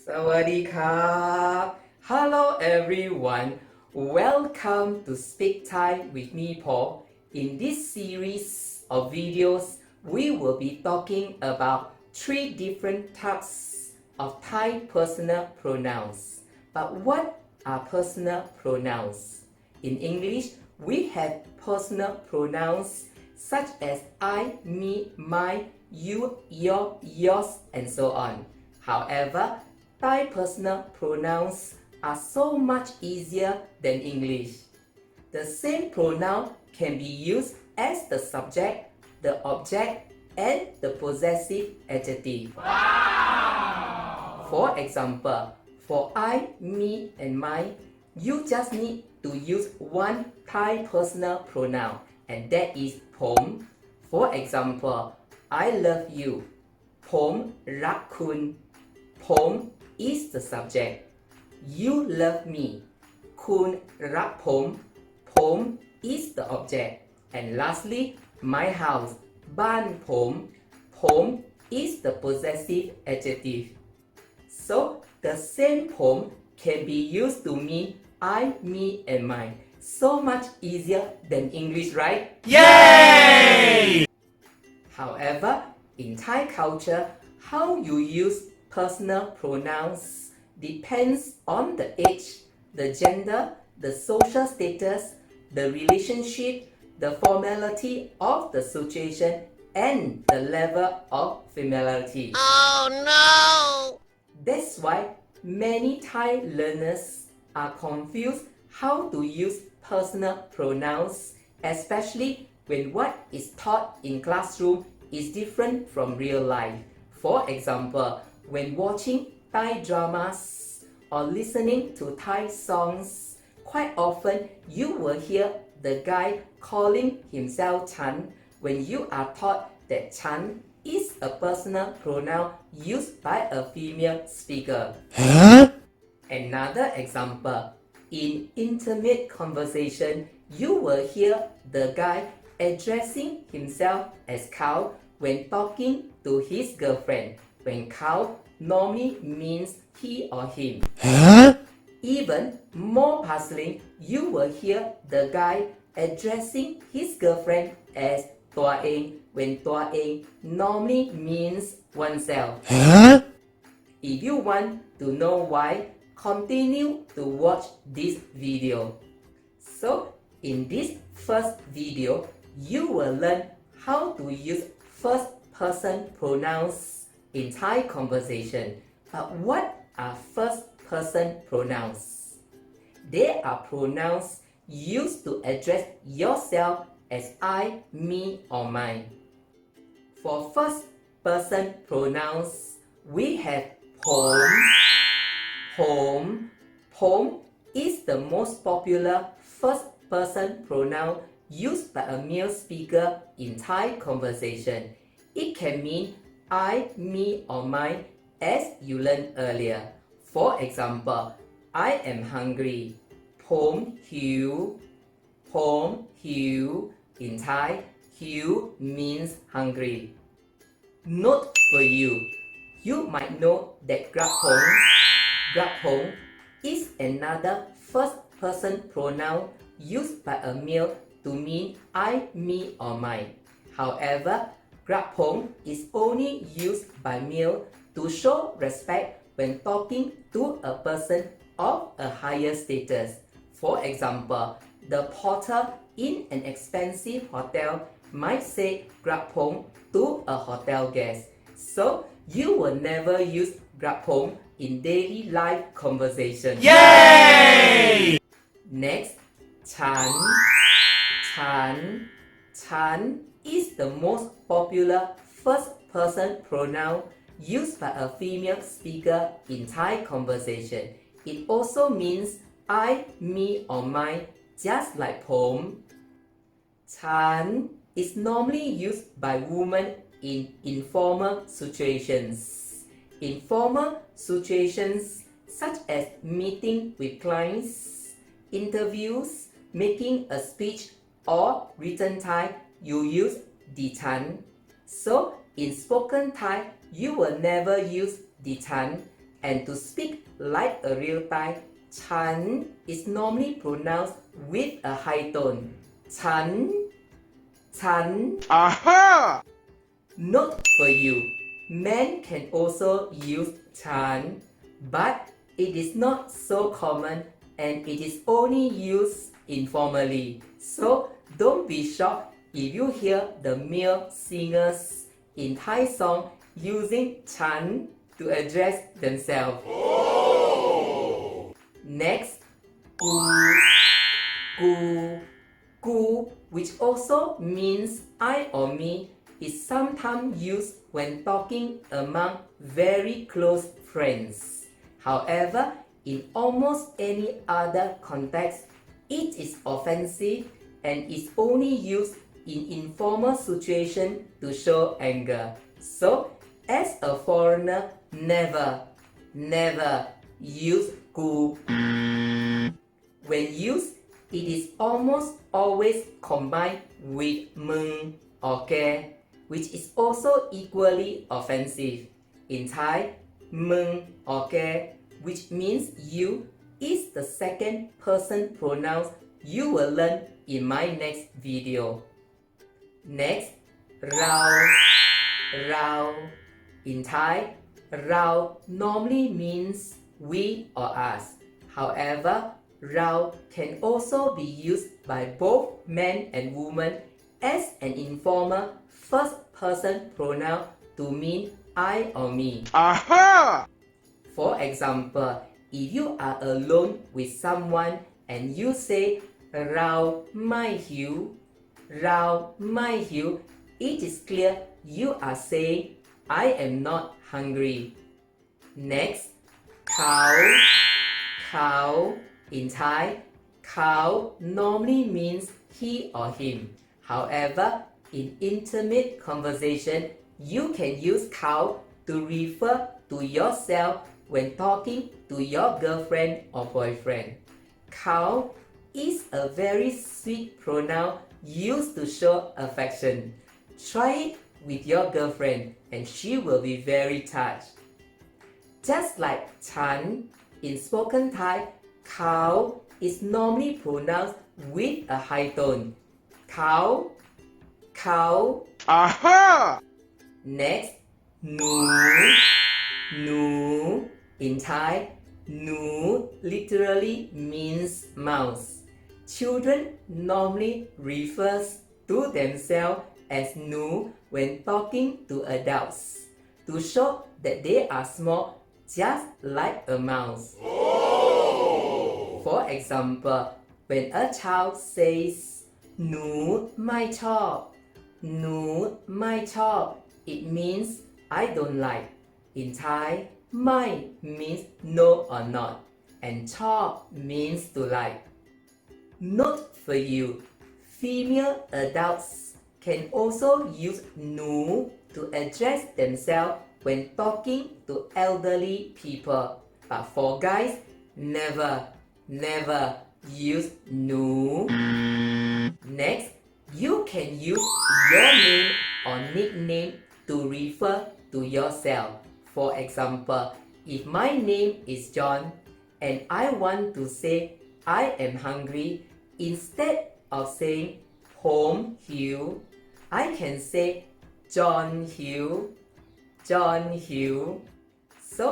Sawadee krap. Hello everyone. Welcome to Speak Thai with me, Paul. In this series of videos, we will be talking about 3 different types of Thai personal pronouns. But what are personal pronouns? In English, we have personal pronouns such as I, me, my, you, your, yours, and so on. However, Thai personal pronouns are so much easier than English. The same pronoun can be used as the subject, the object, and the possessive adjective. Wow! For example, for I, me, and mine, you just need to use one Thai personal pronoun, and that isผม. For example, I love you. ผมรักคุณ ผม is the subject. You love me. คุณรักผม ผม is the object. And lastly, my house. บ้านผม ผม is the possessive adjective. So the same ผม can be used to mean I, me, and mine. So much easier than English, right? Yay! However, in Thai culture, how you use personal pronouns depends on the age, the gender, the social status, the relationship, the formality of the situation, and the level of familiarity. Oh no! That's why many Thai learners are confused how to use personal pronouns, especially when what is taught in classroom is different from real life. For example, when watching Thai dramas or listening to Thai songs, quite often you will hear the guy calling himself Chan when you are taught that Chan is a personal pronoun used by a female speaker. Huh? Another example, in intimate conversation, you will hear the guy addressing himself as Khao when talking to his girlfriend, when Khao normally means he or him. Huh? Even more puzzling, you will hear the guy addressing his girlfriend as ตัวเอง when ตัวเอง normally means oneself. Huh? If you want to know why, continue to watch this video. So, in this first video, you will learn how to use first person pronouns in Thai conversation. But what are first person pronouns? They are pronouns used to address yourself as I, me, or mine. For first person pronouns, we have ผม ผม is the most popular first person pronoun used by a male speaker in Thai conversation. It can mean I, me, or mine, as you learned earlier. For example, I am hungry. ผมหิว ผมหิว In Thai, หิว means hungry. Note for you, you might know that กระผม is another first person pronoun used by a male to mean I, me, or mine. However, กระผม is only used by male to show respect when talking to a person of a higher status. For example, the porter in an expensive hotel might say กระผม to a hotel guest. So, you will never use กระผม in daily life conversation. Yay! Next, ฉัน is the most popular first person pronoun used by a female speaker in Thai conversation. It also means I, me, or mine, just like ผม ฉัน is normally used by women in informal situations. Informal situations such as meeting with clients, interviews, making a speech, or written Thai, you use ดิฉัน So, in spoken Thai, you will never use ดิฉัน And to speak like a real Thai, Chan is normally pronounced with a high tone. Chan, Chan. Aha! Note for you, men can also use Chan, but it is not so common and it is only used informally. So don't be shocked if you hear the male singers in Thai song using Chan to address themselves. Next, gu, gu, gu, which also means I or me, is sometimes used when talking among very close friends. However, in almost any other context, it is offensive and is only used in informal situations to show anger. So, as a foreigner, never use gu. When used, it is almost always combined with mung or ke, which is also equally offensive. In Thai, mung or ke, which means you, is the second person pronoun you will learn in my next video. Next, rao, rao. In Thai, rao normally means we or us. However, rao can also be used by both men and women as an informal first-person pronoun to mean I or me. Aha! For example, if you are alone with someone and you say เราไม่หิว เราไม่หิว it is clear you are saying I am not hungry. Next, เขา เขา in Thai, เขา normally means he or him. However, in intimate conversation, you can use เขา to refer to yourself when talking to your girlfriend or boyfriend. เขา is a very sweet pronoun used to show affection. Try it with your girlfriend and she will be very touched. Just like Chan, in spoken Thai, เขา is normally pronounced with a high tone. เขา เขา Aha! Next, หนู หนู in Thai, หนู literally means mouse. Children normally refers to themselves as หนู when talking to adults to show that they are small just like a mouse. For example, when a child says หนูไม่ชอบ หนูไม่ชอบ it means I don't like. In Thai, ไม่ means no or not, and ชอบ means to like. Note for you, female adults can also use หนู to address themselves when talking to elderly people. But for guys, never use หนู Next, you can use your name or nickname to refer to yourself. For example, if my name is John and I want to say I am hungry, instead of saying ผมหิว I can say John หิว John หิว So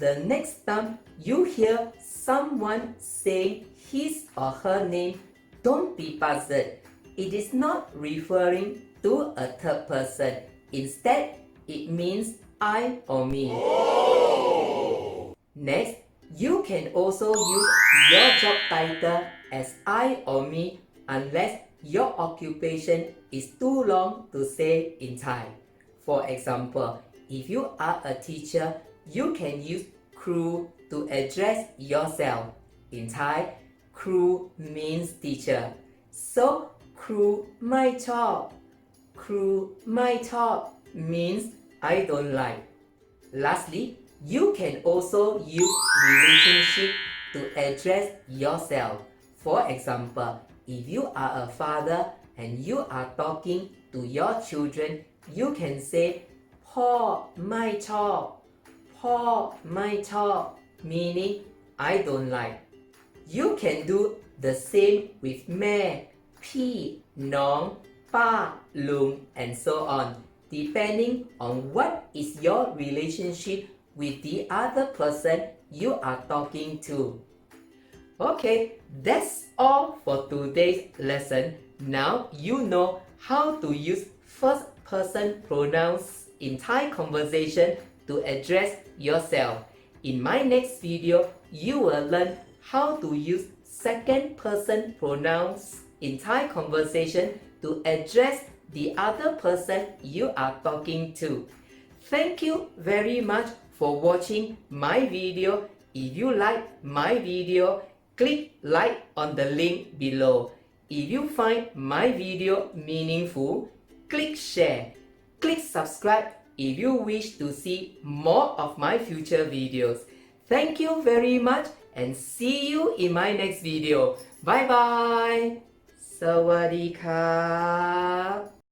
the next time you hear someone saying his or her name, don't be puzzled. It is not referring to a third person. Instead, it means I or me. Next, you can also use your job title as I or me unless your occupation is too long to say in Thai. For example, if you are a teacher, you can use ครู to address yourself. In Thai, ครู means teacher. So, ครูไม่ชอบ ครูไม่ชอบ means I don't like. Lastly, you can also use relationship to address yourself. For example, if you are a father and you are talking to your children, you can say พ่อไม่ชอบ พ พ่อไม่ชอบ meaning I don't like. You can do the same with แม่พี่น้องป้าลุง and so on, depending on what is your relationship with the other person you are talking to. Okay, that's all for today's lesson. Now you know how to use first person pronouns in Thai conversation to address yourself. In my next video, you will learn how to use second person pronouns in Thai conversation to address the other person you are talking to. Thank you very much for watching my video. If you like my video, click like on the link below. If you find my video meaningful, click share. Click subscribe if you wish to see more of my future videos. Thank you very much and see you in my next video. Bye bye. สวัสดีครับ